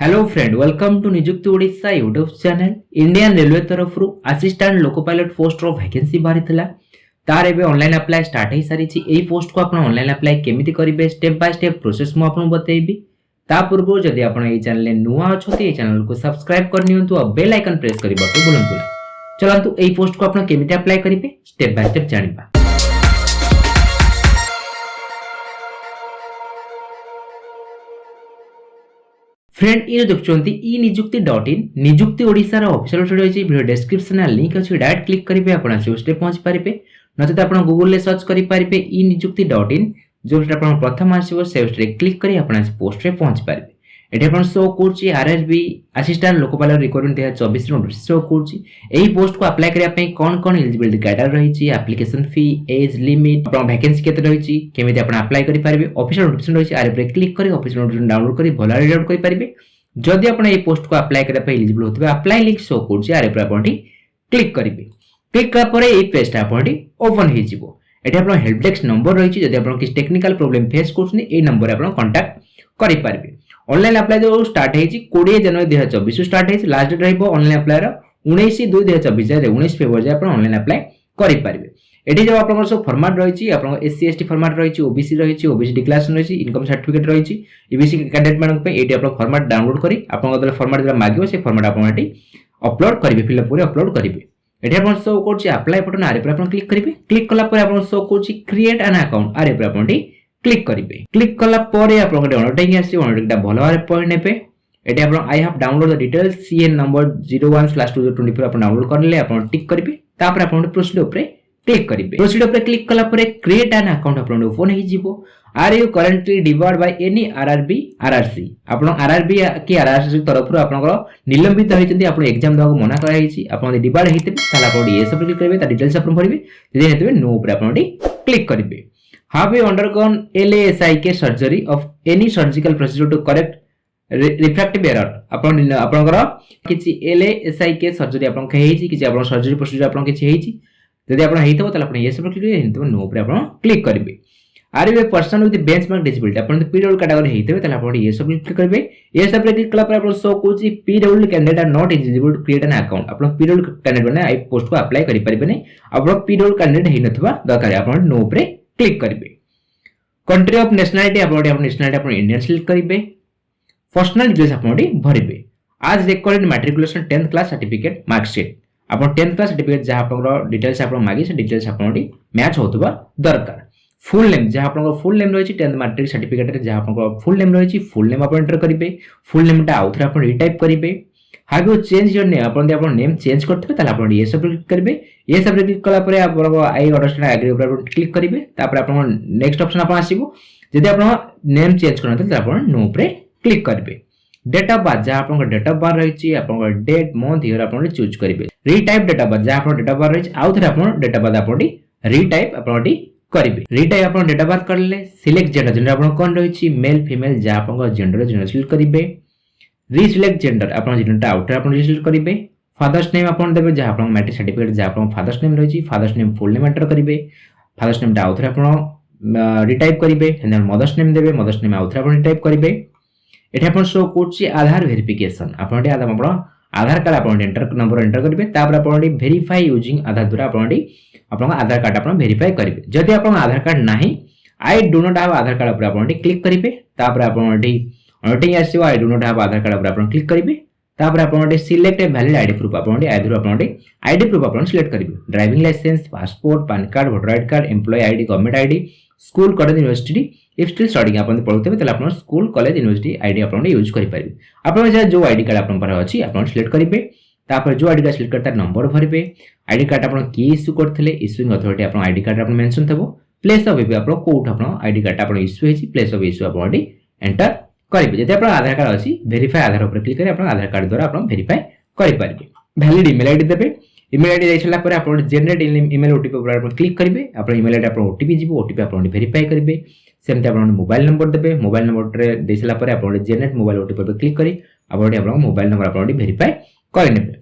Hello friend, welcome to Nijukti Odisha YouTube channel. Indian railway तरफ assistant loco pilot post रो vacancy बाहरी थिला। तार एबे ऑनलाइन अप्लाई स्टार्ट हो सारी छी। एई पोस्ट को आपण ऑनलाइन अप्लाई केमिति करिवे स्टेप बाय स्टेप प्रोसेस मु आपन बतेइबी। ता पूर्व जदि आपण एई चैनल ले नुवा अछथि एई चैनल को सब्सक्राइब कर नियंतु और बेल आइकन प्रेस करबा को भूलंतु ना। चलंतु एई पोस्ट को आपण केमिति अप्लाई करिवे स्टेप बाय स्टेप जानिबा। फ्रेंड ये देखुंती ई निजुक्ति.in निजुक्ति ओडिशा रो ऑफिशियल वेबसाइट होची। वीडियो डिस्क्रिप्शन में लिंक अछि, डायरेक्ट क्लिक करिवे आपण से स्टेप पहुंच पारिबे। नचेत आपण गूगल ले सर्च करि पारिबे ई निजुक्ति.in, जो आपण प्रथम आसीबो से वेबसाइट क्लिक करी आपण से पोस्ट रे पहुंच पारिबे। एठी आपण शो करछि RRB assistant loco pilot recruitment 2024 notice show करछि। एही पोस्ट को अप्लाई करिया पई कोन एलिजिबिलिटी क्राइटेरिया रहिछि, एप्लीकेशन फी, एज लिमिट, आपण वैकेंसी केते रहिछि, केमिति आपण अप्लाई करि पारिबे। ऑफिशियल नोटिफिकेशन रहिछि, RRB रे क्लिक करी ऑफिशियल नोटिफिकेशन डाउनलोड करी भला रीड करि पारिबे। जदि आपण एही पोस्ट को अप्लाई करिया पई एलिजिबल होतबे, अप्लाई लिंक शो करछि, RRB रे आपण क्लिक करिवे। क्लिक करा परे एही पेज ता आपण ओपन हे जिवो। एठी आपण हेल्प डेस्क नंबर रहिछि, जदि आपण किछ टेक्निकल प्रॉब्लम फेस करछिन एही नंबर रे आपण कांटेक्ट करि पारिबे। ऑनलाइन अप्लाई जो स्टार्ट है 20 जनवरी 2024 स्टार्ट है। लास्ट डेट रहिबो ऑनलाइन अप्लाई रो 19/2/2024 जाय 19 फेब्रुआरी जाय आपण ऑनलाइन अप्लाई करि पारिबे। एठी जो आपन सब फॉर्मेट रहिछि, आपन SC ST फॉर्मेट रहिछि, OBC रहिछि, OBC डिक्लेरेशन रहिछि, इनकम सर्टिफिकेट रहिछि। EBC कैंडिडेट मानक पे एठी आपन फॉर्मेट डाउनलोड करी आपन गदले फॉर्मेट जरा मागियो से फॉर्मेट आपन एठी अपलोड करिवे, फिल अप पूरे अपलोड करिवे। एठी आपन शो करछि अप्लाई बटन, आरे पर आपन क्लिक करिवे। क्लिक कला पर आपन शो करछि क्रिएट एन अकाउंट, आरे पर आपन क्लिक करिवे। क्लिक कला परे आपन गटे ऑनलाइन आसी ऑनलाइन भलो भाबे पॉइंट नेबे। एठी आपन I have download the details CN number 01/2024 आपन डाउनलोड करले आपन टिक करिवे। तापर आपन प्रोसीड ऊपर क्लिक करिवे। प्रोसीड ऊपर क्लिक कला परे क्रिएट एन अकाउंट आपन ओपन हे जिवो। Are you currently divide by any RRB RRC, आपन RRB की RRC तरफ आपन निलंबित होइतंती, आपन एग्जाम दवा मना करा हिची। आपन डिवाइड हेते ताला आपन ये सब क्लिक करिवे, ता डिटेल्स आपन भरिवे। जदि हेते नो ऊपर आपन क्लिक करिवे। Have you undergone LASIK surgery of any surgical procedure to correct refractive error? आपण आपनकर किछि LASIK सर्जरी आपन हेछि, किछि आपन सर्जरी प्रोसीजर आपन किछि हेछि। जदि आपन हेइतबो तले आपन ये सब क्लिक करिवे, हेतबो नो ऊपर आपन क्लिक करिवे। Are you a person with benchmark disability, आपन PWD कैटेगरी हेइतबे तले आपन ये सब क्लिक करिवे। ये सब क्लिक कला पर आपन शो कोछि PWD candidate are not eligible to create an account. आपन PWD कैंडिडेट माने आई पोस्ट को अप्लाई करि परिबे नै। आपन PWD कैंडिडेट हेइ नथबा दरकार, आपन नो ऊपर क्लिक करिवे। कंट्री ऑफ नेशनलिटी आपन नेशनलिटी आपन इंडियन सिलेक्ट करिवे। पर्सनल डिटेल्स आपन भरिवे। आज recorded matriculation 10th class certificate marksheet, आपन 10th क्लास सर्टिफिकेट जहां आपन डिटेल्स आपन मागी से डिटेल्स आपन मैच होतबा दरकार। फुल नेम जहां आपन फुल नेम रहिछि 10th मैट्रिक सर्टिफिकेट रे जहां आपन फुल नेम रहिछि, फुल नेम आपन एंटर करिवे। फुल नेम ता आउथरे आपन रीटाइप करिवे। Have you change your name, आपन नेम चेंज करथबे ताले आपन ये सब क्लिक करिवे। ये सब क्लिक कला परे आपन आई अंडरस्टैंड एग्री ऊपर क्लिक करिवे। तापर आपन नेक्स्ट ऑप्शन आपन आसीबो। जदि आपन नेम चेंज करनते ताले आपन नो ऊपर क्लिक करिवे। डेट ऑफ बर्थ जहां आपन डेट ऑफ बर्थ रहिछि, आपन डेट मंथ ईयर आपन चूज करिवे। रीटाइप डेट ऑफ बर्थ जहां आपन डेट ऑफ बर्थ रहिछि, आउथरे आपन डेट ऑफ बर्थ आपन रीटाइप आपन करिवे। रीटाइप आपन डेट ऑफ बर्थ करले। सिलेक्ट जेंडर, जेंडर आपन कोन रहिछि मेल फीमेल जहां आपन जेंडर सिलेक्ट करिवे। रिसिलेक्ट जेंडर आपन जेंडर आउटर आपन रिसिलेक्ट करिवे। फादर्स नेम आपन देबे जहां आपन मैट्रिक सर्टिफिकेट जहां आपन फादर्स नेम रहिछि, father's name full name enter करिवे। फादर्स नेम आउटर आपन रिटाइप करिवे। एंड मदर्स नेम देबे, मदर्स नेम आउटर आपन रिटाइप करिवे। एठी आपन शो करछि आधार वेरिफिकेशन, आपन आधार कार्ड आपन एंटर नंबर एंटर करिवे। तापर आपन वेरीफाई यूजिंग आधार द्वारा आपन आधार कार्ड आपन वेरीफाई करिवे। जदि आपन आधार कार्ड नाही, I do not have Aadhaar card ऊपर आपन क्लिक करिवे। तापर आपन ऑनलाइन आसीबो I do not have Aadhaar card ऊपर आपन क्लिक करिवे। तापर आपन select a valid ID proof, आपन आईडी प्रूफ आपन सिलेक्ट करिवे। Driving licence, passport, PAN card, voter ID card, employee ID, government ID, school college university if still studying आपन पढुतबे तले आपन स्कूल कॉलेज यूनिवर्सिटी आईडी आपन यूज करि परिबे। आपन जो आईडी कार्ड आपन पर अछि आपन सिलेक्ट करिवे। तापर जो आईडी कार्ड सिलेक्ट करता नंबर भरिवे। आईडी कार्ड आपन की इश्यू करथिले, इश्यूइंग अथॉरिटी आपन आईडी कार्ड आपन मेंशन थबो। प्लेस ऑफ इश्यू आपन कोट आपन आईडी कार्ड आपन इश्यू हेछि, प्लेस ऑफ इश्यू आपन एंटर करिवे। जदि आपन आधार कार्ड अछि, वेरीफाई आधार ऊपर क्लिक करि आपन आधार कार्ड द्वारा आपन वेरीफाई करि परिबे। वैलिड ईमेल आईडी देबे। ईमेल आईडी दैछला पर आपन जनरेट ईमेल ओटीपी ऊपर आपन क्लिक करिवे। आपन ईमेल आईडी आपन ओटीपी जिवो, ओटीपी आपन वेरीफाई करिवे। सेमते आपन मोबाइल नंबर देबे। मोबाइल नंबर रे दैछला पर आपन जनरेट मोबाइल ओटीपी ऊपर क्लिक करि आपन मोबाइल नंबर आपन वेरीफाई करि नेबे।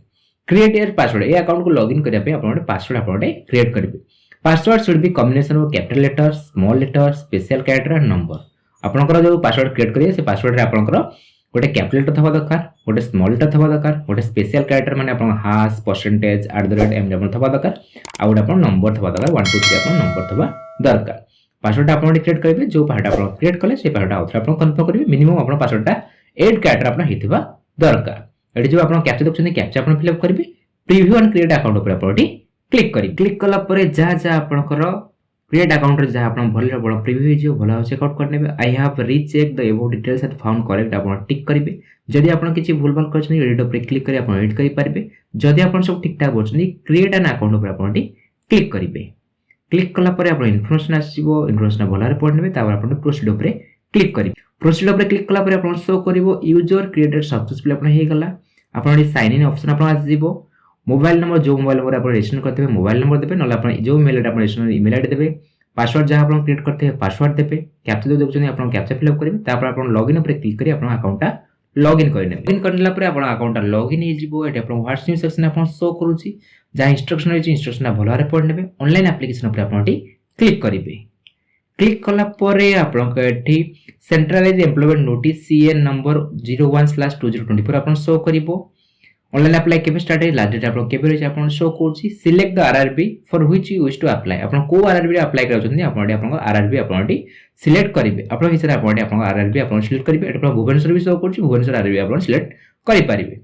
क्रिएट योर पासवर्ड, ए अकाउंट को लॉगिन करिया पे आपन पासवर्ड आपन क्रिएट करिवे। Password should be combination of capital letter, small letter, special character and number. आपनकर जो पासवर्ड क्रिएट करिए से पासवर्ड रे आपनकर गोटे कैपिटल लेटर थवा दरकार, गोटे स्मॉल लेटर थवा दरकार, गोटे स्पेशल कैरेक्टर माने आपन हाश परसेंटेज @ थवा दरकार, आ गोटे आपन नंबर थवा दरकार 1 2 3 आपन नंबर थवा दरकार। पासवर्ड आपन क्रिएट करिवे, जो पासवर्ड आपन क्रिएट कले से पासवर्ड आउथरा आपन कन्फर्म करिवे। मिनिमम आपन पासवर्डटा 8 कैरेक्टर आपन हेतिबा दरकार। एठी जो आपन कैप्चा देखछन कैप्चा आपन फिल अप करिवे। प्रीव्यू एंड क्रिएट अकाउंट ऊपर आपन क्लिक करी। क्लिक कला परे जा आपनकर क्रिएट अकाउंट रे जा आपन भले बड़ प्रीव्यू जो भला चेकआउट करनेबे। I have recheck the above details and found correct आपन टिक करिवे। जदि आपन किछि भूलभाल करछन एडिट ऊपर क्लिक करी आपन एडिट करि पारबे। जदि आपन सब ठीक ठाक होछन क्रिएट एन अकाउंट ऊपर आपन क्लिक करिवे। क्लिक कला परे आपन इन्फॉर्मेशन आसीबो, इन्फॉर्मेशन भलारे पढनेबे। तापर आपन प्रोसीड ऊपर क्लिक करी। प्रोसीड ऊपर क्लिक कला परे आपन शो करिवो यूजर क्रिएटेड सक्सेसफुली आपन हे गला। आपन साइन इन ऑप्शन आपन आसीबो। मोबाइल नंबर जो मोबाइल नंबर आपन रजिस्टर करते हैं मोबाइल नंबर देबे, नला आपन जो मेल आईडी आपन रजिस्टर ईमेल आईडी देबे। पासवर्ड जहां आपन क्रिएट करते हैं पासवर्ड देबे। कैप्चा जो देखछन आपन कैप्चा फिल अप करिवे। तापर आपन लॉगिन ऊपर क्लिक करी आपन अकाउंटटा लॉगिन करने। लॉगिन करला परे आपन अकाउंटटा लॉगिन हे जिवो। एटा आपन व्हाट्सएप सेक्शन आपन शो करूची। जहां इंस्ट्रक्शन होची इंस्ट्रक्शन भलारे पढनेबे। ऑनलाइन एप्लीकेशन ऊपर आपन क्लिक करिवे। क्लिक कला परे आपन एठी centralize employment notice CN number 01/2024 आपन शो करिवो। ऑनलाइन अप्लाई केबे स्टार्ट है लास्ट डेट आपन केबे रही आपन शो करछि। Select the RRB for which you wish to apply. आपन को आरआरबी रे अप्लाई करछन आपन आपन आरआरबी आपन सिलेक्ट करिवे। आपन हिसाब आपन आपन आरआरबी आपन सिलेक्ट करिवे। एटा आपन भुवनेश्वर भी शो करछि, भुवनेश्वर आरआरबी आपन सिलेक्ट करि पारिवे।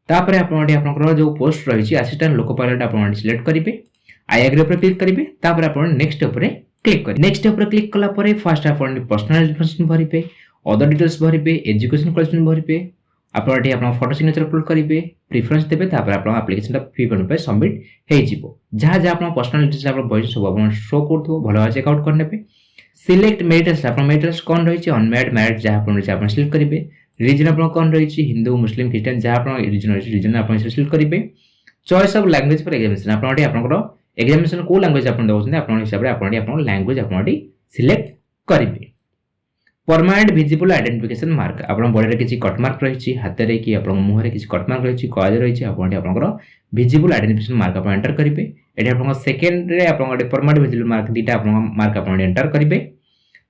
तापरे आपन आपन जो पोस्ट रहिछि असिस्टेंट लोको पायलट आपन सिलेक्ट करिवे। आई एग्री पर क्लिक करिवे। तापर आपन नेक्स्ट ऊपर क्लिक करिवे। नेक्स्ट ऊपर क्लिक कला परे फर्स्ट आपन पर्सनल इन्फॉर्मेशन भरिवे, अदर डिटेल्स भरिवे, एजुकेशन क्वालिफिकेशन भरिवे। आपन एठी आपन फोटो सिग्नेचर अपलोड करिवे, प्रेफरेंस देबे। तापर आपन एप्लीकेशनटा फी पेमेंट पे सबमिट हे जिवो। जहां जहां आपन पर्सनल डिटेल्स आपन वॉइस सब आपन शो करथो भलो चेकआउट करनेबे। सिलेक्ट मेरिटस आपन मेरिटस कोन रहिछि अनमैरिड मैरिड जहां आपन रहिछि आपन सिलेक्ट करिवे। रिलीजन आपन कोन रहिछि हिंदू मुस्लिम क्रिश्चियन जहां आपन रिलीजन रहिछि रिलीजन आपन सिलेक्ट करिवे। Choice of language for examination आपन आपनकर एग्जामिनेशन को लैंग्वेज आपन दउछन आपन हिसाब रे आपन लैंग्वेज आपन सिलेक्ट करिवे। परमानेंट विजिबल आइडेंटिफिकेशन मार्क आपन बॉडी रे किछि कट मार्क रहिछि, हाथ रे कि आपन मुंह रे किछि कट मार्क रहिछि, कॉज रहिछि आपन आपनकर विजिबल आइडेंटिफिकेशन मार्क आपन एंटर करिवे। एठी आपन सेकंड रे आपन परमानेंट विजिबल मार्क दीटा आपन मार्क आपन एंटर करिवे।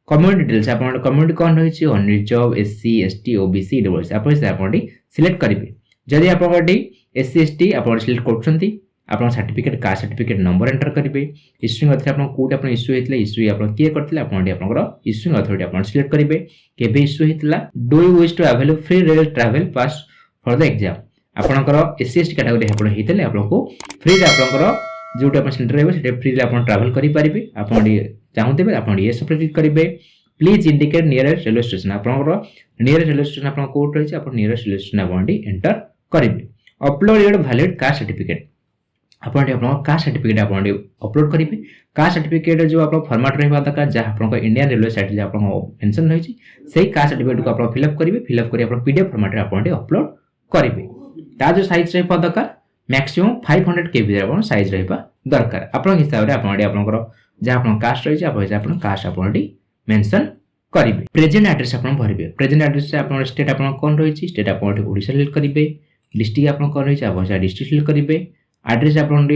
कम्युनिटी डिटेल्स आपन कम्युनिटी कोन रहिछि unreserved SC ST OBC EWS आपन सिलेक्ट करिवे। जदि आपन एससी एसटी आपन सिलेक्ट करछंती आपन certificate caste certificate number enter करिवे। इश्यूइंग अथॉरिटी आपन कोड आपन इश्यू हेतले इश्यू आपन किए करथिले आपन आपनकर इश्यूइंग अथॉरिटी आपन सिलेक्ट करिवे। केबे इश्यू हेतला do you wish to avail free rail travel pass for the exam. आपनकर एससी एसटी कैटेगरी आपन हेतले आपनको फ्री आपनकर जोटा आपन सेंटर रहबे सेटे फ्री आपन ट्रैवल करि परिबे। आपन चाहूतेबे आपन ये सब क्लिक करिवे। Please indicate nearest railway station आपनकर नियरेस्ट रेलवे स्टेशन आपन कोड रहिछि आपन नियरेस्ट रेलवे स्टेशन आपन एंटर करिवे। Upload your valid caste certificate आपन कास्ट सर्टिफिकेट आपन अपलोड करिवे। कास्ट सर्टिफिकेट जो आपन फॉर्मेट रहबा दरकार जहां आपन इंडियन रेलवे साइट जे आपन मेंशन रहिछि सेही कास्ट सर्टिफिकेट को आपन फिल अप करिवे। फिल अप करी आपन पीडीएफ फॉर्मेट रे आपन अपलोड करिवे। ता जो साइज रहबा दरकार मैक्सिमम 500 केबी रे आपन साइज रहबा दरकार। आपन हिसाब रे आपन आपनकर जहां आपन कास्ट रहिछि आपन कास्ट आपन मेंशन करिवे। प्रेजेंट एड्रेस आपन भरिवे। प्रेजेंट एड्रेस से आपन स्टेट आपन कोन रहिछि स्टेट आपन ओडिशा सिलेक्ट करिवे। डिस्ट्रिक्ट आपन कोन रहिछि आपन डिस्ट्रिक्ट सिलेक्ट करिवे। एड्रेस आपन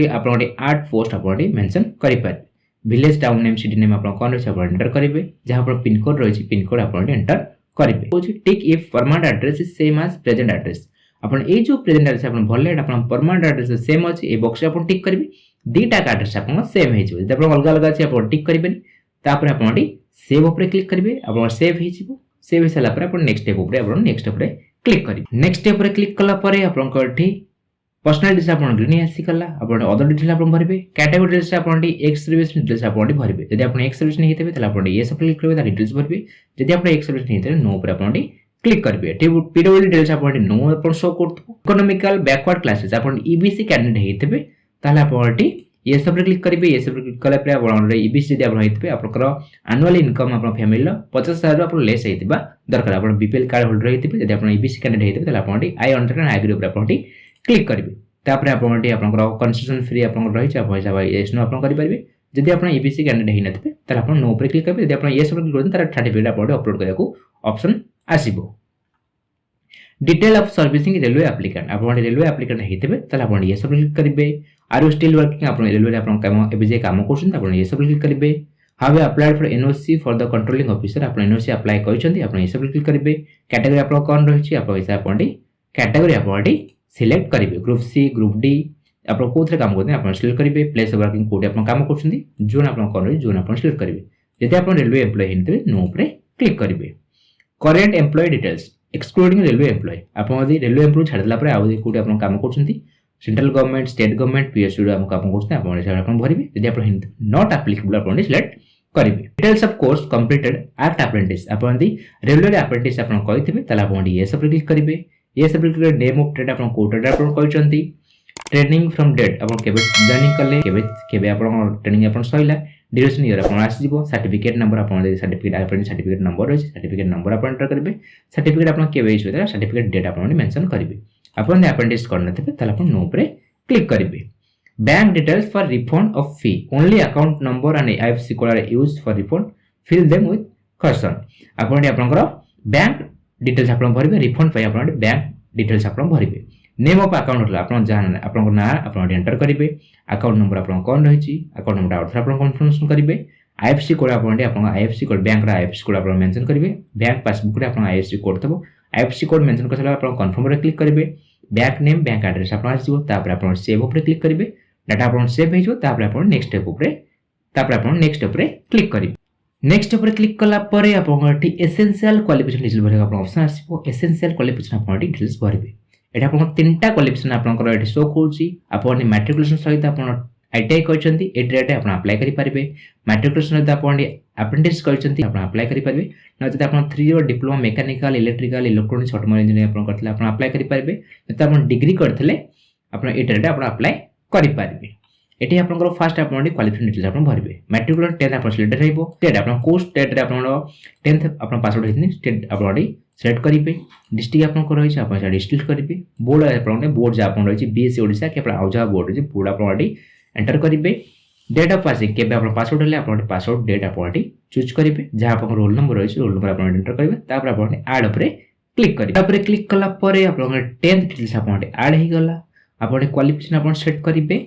आर्ट पोस्ट आपन मेंशन करि पारे। Village town name city name आपन कोन रहिछि आपन एंटर करिवे। जहां आपन पिन कोड रहिछि पिन कोड आपन एंटर करिवे। होछि tick if permanent address is same as present address. आपन ए जो प्रेजेंट एड्रेस आपन भले आपन परमानेंट एड्रेस सेम अछि ए बॉक्स आपन टिक करिवे। दीटा एड्रेस आपन सेम हे जिवो। जब आपन अलग अलग अछि आपन टिक करिवे। तापर आपन सेव ऊपर क्लिक करिवे। आपन सेव हे जिवो। सेव हेसला पर आपन नेक्स्ट स्टेप ऊपर क्लिक करिवे। नेक्स्ट स्टेप ऊपर क्लिक कला परे आपन एठी पर्सनल डिटेल्स आपन ग्रीन आसी कला आपन अदर डिटेल्स आपन भरिवे। कैटेगरी डिटेल्स आपन एक्स सर्विस डिटेल्स आपन भरिवे। यदि आपन एक्स सर्विस नहीं हेतबे तला आपन ये सब क्लिक करबे ता डिटेल्स भरिवे। यदि आपन एक्स सर्विस नहीं हेतबे नो पर आपन क्लिक करबे। एठी पीडब्ल्यू डिटेल्स आपन नो आपन शो करथु। इकोनॉमिकल बैकवर्ड क्लासेस आपन ईबीसी कैंडिडेट हेतबे ताला आपन ये सब क्लिक करिवे। ये सब क्लिक कला पर आपन ईबीसी यदि आपन हेतबे आपनकर एनुअल इनकम आपन फैमिली 50,000 आपन लेस हेतबा दरकार। आपन बीपीएल कार्ड होल्डर हेतबे यदि आपन ईबीसी कैंडिडेट हेतबे तला आपन आई अंडरस्टैंड एग्री ऊपर आपन क्लिक करिवे। तापर आपन आपनकर कंसेशन फ्री आपन रहिछि आपन हिसाब एस नो आपन करि परिबे। जदि आपन ईबीसी कैंडिडेट हि नथिबे त आपन नो पर क्लिक करबे। जदि आपन ये सब क्लिक करबे त सर्टिफिकेट आपन अपलोड करयाको ऑप्शन आसीबो। Detail of servicing railway applicant आपन रेलवे एप्लीकेंट हेतबे त आपन ये सब क्लिक करिवे। आर यू स्टिल वर्किंग आपन रेलवे रे आपन काम एबे जे काम करछन आपन ये सब क्लिक करिवे। How applied for NOC for the controlling officer आप एनओसी अप्लाई करछंती आप ये सब क्लिक करेंगे। कैटेगरी आप कौन रही आप हिसाब कैटेगरी आप सिलेक्ट करेंगे ग्रुप सी ग्रुप डी आप कौन काम करते हैं सिलेक्ट करेंगे। प्लेस ऑफ वर्किंग कोड आप काम कर जोन आप कौन रही जोन आप सिलेक्ट करेंगे। जब आप रेलवे एम्प्लॉय होते नो पर क्लिक करेंगे। Current employ details excluding railway employ आप रेलवे एम्प्लॉय छाड़ला कौटे आप काम कर central government state government PSU काम करते हैं भरवे। यदि आप नॉट एप्लिकेबल आप सिलेक्ट करेंगे। Details of course completed at apprentice आप रेलवे अप्रेंटिस आप कही ये सब क्लिक करेंगे। ये सब क्लिक नेम ऑफ ट्रेड आप ट्रेड आप कहते ट्रेनिंग फ्रॉम डेट आप जॉइनिंग कले केबे आप ट्रेनिंग आप सैला ड्यूरेशन ईयर आप आसो सर्टिफिकेट नंबर आप सर्टिफिकेट अप्रेंटिस सर्टिफिकेट नंबर रही सर्टिफिकेट नंबर आप एंटर करेंगे। सर्टिफिकेट आप केबे इश्यू होता सर्टिफिकेट डेट आप मेंशन करेंगे। आप अप्रेंटिस करना नो पर क्लिक करेंगे। Bank details for refund of fee only account number and IFSC code are used for refund fill them with कर्सन आपनकर बैंक डिटेल्स आप भरबे रिफंड पे आप बैंक डिटेल्स आप भरबे। नेम ऑफ अकाउंट आप जहाँ आप ना आप एंटर करेंगे। अकाउंट नंबर आप कौन रही अकाउंट नंबर आउट आप कन्फर्मेशन करेंगे। आईएफएससी कोड आप IFSC code bank IFSC code आप मेंशन करेंगे। बैंक पासबुक रे आप आईएफएससी कोड थबो आईएफएससी कोड मेंशन कर आप कन्फर्म रे क्लिक करेंगे। बैंक नेम बैंक एड्रेस आप आसो आप सेव ऊपर क्लिक करेंगे। डाटा आप सेव हो next step next step click करेंगे। नेक्स्ट स्टेप क्लिक कला आप एसेंशियल क्वालिफिकेशन डिटेल्स भरवा ऑप्शन आसो एसेंशियल क्वालिफिकेशन आप डिटेल्स भरबे। एटा आप तीनटा क्वालिफिकेशन आपंकर शो कर मैट्रिकुलेशन सहित आप आईटीआई करछंती ए ट्रेड आप अप्लाई करि पारिबे। मैट्रिकुलेशन सहित आप अप्रेंटिस करछंती आप अप्लाई करि पारिबे। न आप 3 year diploma mechanical electrical electronics automobile engineering आप करथले आप अप्लाई करि पारिबे। न आप डिग्री करथले आप ए ट्रेड आप अप्लाई करि पारिबे। एटी आपनकर फर्स्ट आप क्वालिफिकेशन डिटेल्स आप भरबे। मैट्रिकुलेशन 10th आप सिलेक्ट रहइबो। स्टेट आप को स्टेट रे आप 10th आप पासवर्ड हेतनी स्टेट आप सिलेक्ट करेंगे। डिस्ट्रिक्ट आप रही आप डिस्ट्रिक्ट करेंगे। बोर्ड आप बोर्ड जहाँ आप रही बीएससी ओडिशा कि आउ जहाँ बोर्ड रही बोर्ड आप एंटर करेंगे। डेट ऑफ पासिंग के पासवर्ड हेल्ले आप पासवर्ड डेट आप चूज करेंगे। जहाँ आप रोल नंबर रही रोल नंबर आप एंटर करेंगे। तापर आप ऐड उपर क्लिक करेंगे। क्लिक कलापर आप 10th डिटेल्स आप ऐड हो गला। आप क्वालिफिकेशन आप सेट करेंगे।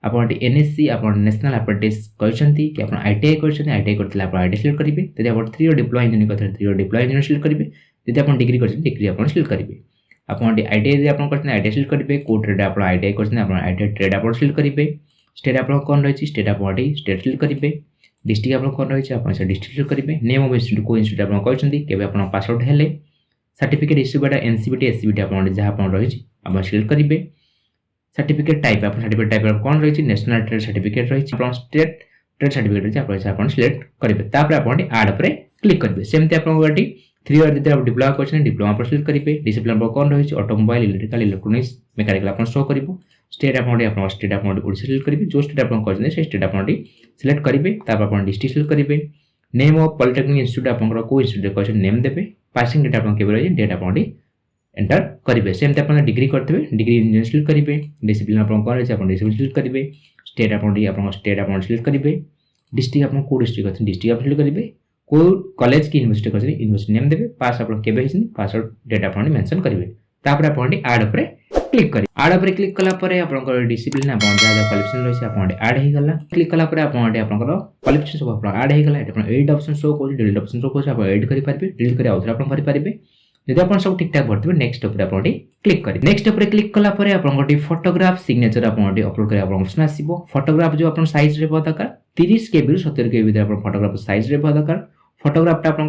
आप एनएससी आप नेशनल अप्रेंटिस कहते कि आप आईटीआई करते आईटीआई करते आप आईटीआई सिलेक्ट करेंगे। यदि आप 3 इयर डिप्लोमा इंजीनियरिंग करते 3 इयर डिप्लोमा इंजीनियरिंग सिलेक्ट करेंगे। यदि आप डिग्री करते डिग्री आप सिलेक्ट करेंगे। आप आईटीआई आप करते आईटीआई सिलेक्ट करेंगे। को ट्रेड आप आईटीआई करते आप आईटीआई ट्रेड आप सिलेक्ट करेंगे। स्टेट आप कौन रही स्टेट आप स्टेट सिलेक्ट करेंगे। डिस्ट्रिक्ट आप कौन रही आप डिस्ट्रिक्ट सिलेक्ट करेंगे। नेम ऑफ इंस्टीट्यूट को इंस्टीट्यूट आप कहते कि आप पासवर्ड हेल्ले सर्टिफिकेट इश्यू बाटा एनसीबीटी एससीबीटी आप जहाँ आप रही आप सिलेक्ट करेंगे। सर्टिफिकेट टाइप आप सर्टिफिकेट टाइप कौन रही नेशनल ट्रेड सर्टिफिकेट रही स्टेट ट्रेड सर्टिफिकेट रही आप सिलेक्ट करेंगे। तापर आप ऐड उपर क्लिक करेंगे। सेमती आप 3 इयर यदि आप डिप्लोमा करते डिप्लोमा पर सिलेक्ट करेंगे। डिसिप्लिन कौन रही ऑटोमोबाइल इलेक्ट्रिकल इलेक्ट्रॉनिक्स मैकेनिकल आप शो कर। स्टेट आप स्टेट आप ओडिशा सिलेक्ट करेंगे। जो स्टेट आप करते से स्टेट आप सिलेक्ट करेंगे। तापर आप डिस्ट्रिक्ट सिलेक्ट करेंगे। नेम ऑफ पॉलिटेक्निक इंस्टीट्यूट आप को इंस्टीट्यूट कहते नेम देते। पासिंग डेट आप रही डेट आप एंटर करेंगे। सेमती आप डिग्री करते डिग्री इंजीनियरिंग सिलेक्ट करेंगे। डिसिप्लिन आप कौन रही आप डिसिप्लिन सिलेक्ट करेंगे। स्टेट आप स्टेट आप सिलेक्ट करेंगे। डिस्ट्रिक्ट आप को डिस्ट्रिक्ट करते डिस्ट्रिक्ट आप सिलेक्ट करेंगे। को कॉलेज की यूनिवर्सिटी करते यूनिवर्सिटी नेम देते। पास आप केबे पासवर्ड डेट आप मेंशन करेंगे। तापर आप ऐड उपर क्लिक करेंगे। ऐड उपर क्लिक कलापर आप डिसिप्लिन आप जहाँ क्वालिफिकेशन रही आप ऐड हो गला। क्लिक कलापर आप क्वालिफिकेशन सब आप ऐड हो गला। एडिट ऑप्शन शो कर डिलीट ऑप्शन शो कर आप एडिट करेंगे। डिलीट कर आउथरे आप भरी पारे। यदि आप सब ठीक ठाक भरते नेक्स्ट स्टेप आप क्लिक करेंगे। नेक्स्ट स्टेप क्लिक कलापर आप फोटोग्राफ सिग्नेचर आप अपलोड कर ऑप्शन आसो। फोटोग्राफ जो आप साइज रे दरकार 30 KB 70 KB आप फोटोग्राफ साइज रे दरकार। फोटोग्राफ आप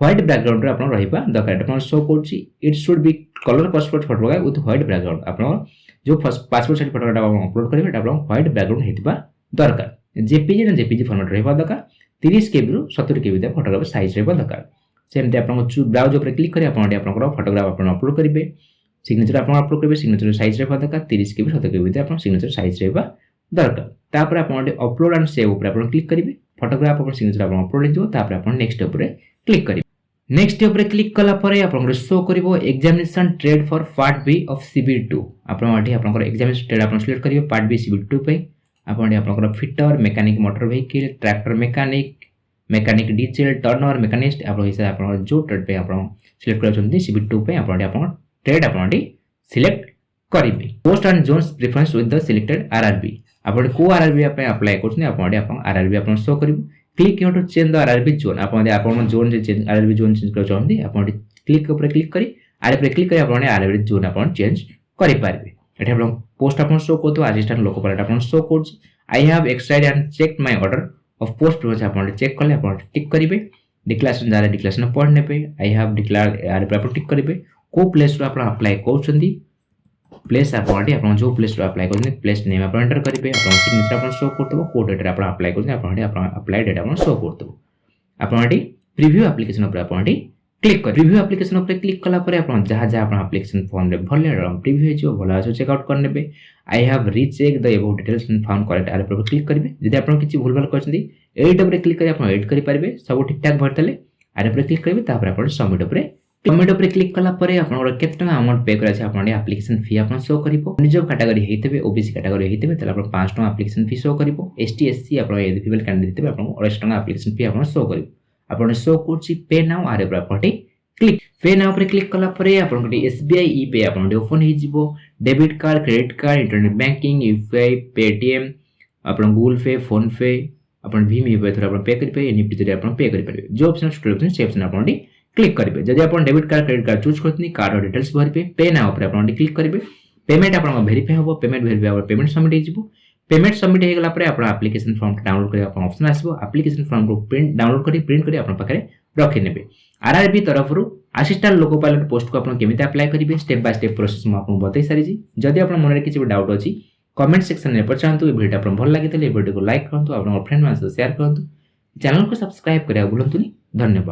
व्हाइट बैकग्राउंड आप रहा दरकार आप शो कर। It should be colour passport photograph with white background आप जो पासपोर्ट साइज फोटोग्राफ आप अपलोड करेंगे आप व्हाइट बैकग्राउंड होता दरकार। जेपीजी ना जेपीजी फॉर्मेट रहा दरकार। 30 KB 70 KB फोटोग्राफ साइज रहा दरकार। सेमती आप ब्राउज उपर क्लिक करेंगे। आप फोटोग्राफ आप अपलोड करेंगे। सिग्नेचर आप अपलोड करेंगे। सिग्नेचर साइज रहा दरकार 30 KB 70 KB आप सिग्नेचर साइज रहा दरकार। तापर आप अपलोड एंड सेव उपर आप क्लिक करेंगे। फोटोग्राफ आप सिग्नेचर आप अपलोड हो। तापर आप नेक्स्ट उपर क्लिक करेंगे। नेक्स्ट उपर क्लिक कलापर आप शो कर examination trade for part B of CB2 आप एग्जामिनेशन ट्रेड आप सिलेक्ट करेंगे। पार्ट बी CB2 पे आप fitter mechanic motor vehicle tractor mechanic diesel turner machinist आप जो ट्रेड पे आप सिलेक्ट कर CB2 पे आप ट्रेड आप सिलेक्ट करेंगे। Post and zones preference with the selected RRB आप को RRB अप्लाई करते RRB आप शो कर click here to change the RRB zone आपण जोन जे चेंज आरआरबी जोन चेंज कर चाहंदी आपण क्लिक ऊपर क्लिक करी आरे पर क्लिक करी आपण आरआरबी जोन आपण चेंज करि पारबे एठे आपण पोस्ट आपण शो करतो असिस्टेंट लोको पायलट आपण शो कोड आई हैव एक्सट्राइड and checked my order of post होछ आपण चेक करले आपण टिक करिवे डिक्लेरेशन जारे डिक्लेरेशन पढ़ नेबे आई हैव डिक्लेयर आरे पर आपण टिक करिवे को प्लेस रो आपण अप्लाई करछंदी प्लेस आपण जो प्लेस रो अप्लाई करछंदी प्लेस नेम आपण एंटर करिवे आपण सिग्नेचर आपण शो करतबो को डेट आपण अप्लाई करछंदी आपण अप्लाई डेट आपण शो करतबो आपण प्रीव्यू एप्लीकेशन पर आपण क्लिक कर प्रीव्यू एप्लीकेशन पर क्लिक कला पर आपण जहा जहा आपण एप्लीकेशन फॉर्म रे भरले प्रीव्यू हे जो भला चेक आउट कर नेबे I have recheck the about details and found correct आरे पर क्लिक करिवे जदि आपण किछि भूल भाल करछंदी एडिट पर क्लिक करी आपण एडिट करि पारबे सब ठीक ठाक भरतले आरे पर क्लिक करिवे तापर आपण सबमिट पर क्लिक कला पर आपण केते टका अमाउंट पे करा छै आपण एप्लीकेशन फी आपण शो करिवो निजो कैटेगरी हेतबे ओबीसी कैटेगरी हेतबे तले आपण 5 टका एप्लीकेशन फी शो करिवो एसटी एससी आपण एलिजिबल कैंडिडेट हेतबे आपण 28 टका एप्लीकेशन फी आपण शो करिवो आपण शो करछि पे नाउ आरे पर आपण क्लिक पे नाउ पर क्लिक कला पर आपण एसबीआई ई पे आपण ओपन हे जिवो debit card credit card internet banking UPI Paytm आपण गूगल पे फोन पे आपण भीम ई पे थोड़ा आपण पे करि पे एनईएफटी जरिए आपण पे करि परबे जो ऑप्शन स्टोर ऑप्शन से ऑप्शन आपण क्लिक करिवे जदि आपण debit card credit card choose करतनी कार्ड डिटेल्स भरबे पे नाउ पर आपण क्लिक करिवे पेमेंट आपण वेरीफाई होबो पेमेंट वेरीफाई होबो पेमेंट सबमिट हे जिवो पेमेंट सबमिट हे गला पर आपण एप्लीकेशन फॉर्म डाउनलोड करे आपण ऑप्शन आसीबो एप्लीकेशन फॉर्म को प्रिंट डाउनलोड करी प्रिंट करी आपण पाखरे रखि नेबे आरआरबी तरफरु असिस्टेंट लोको पायलट पोस्ट को आपण केमिति अप्लाई करिवे स्टेप बाय स्टेप प्रोसेस म आपण बतै सारी जी जदि आपण मन रे किछि डाउट अछि कमेंट सेक्शन में पचांतु वीडियो आपण भल लागितले वीडियो को लाइक करंतु आपण फ्रेंड मान से शेयर करंतु चैनल को सब्सक्राइब करिया भूलंतुनी धन्यवाद।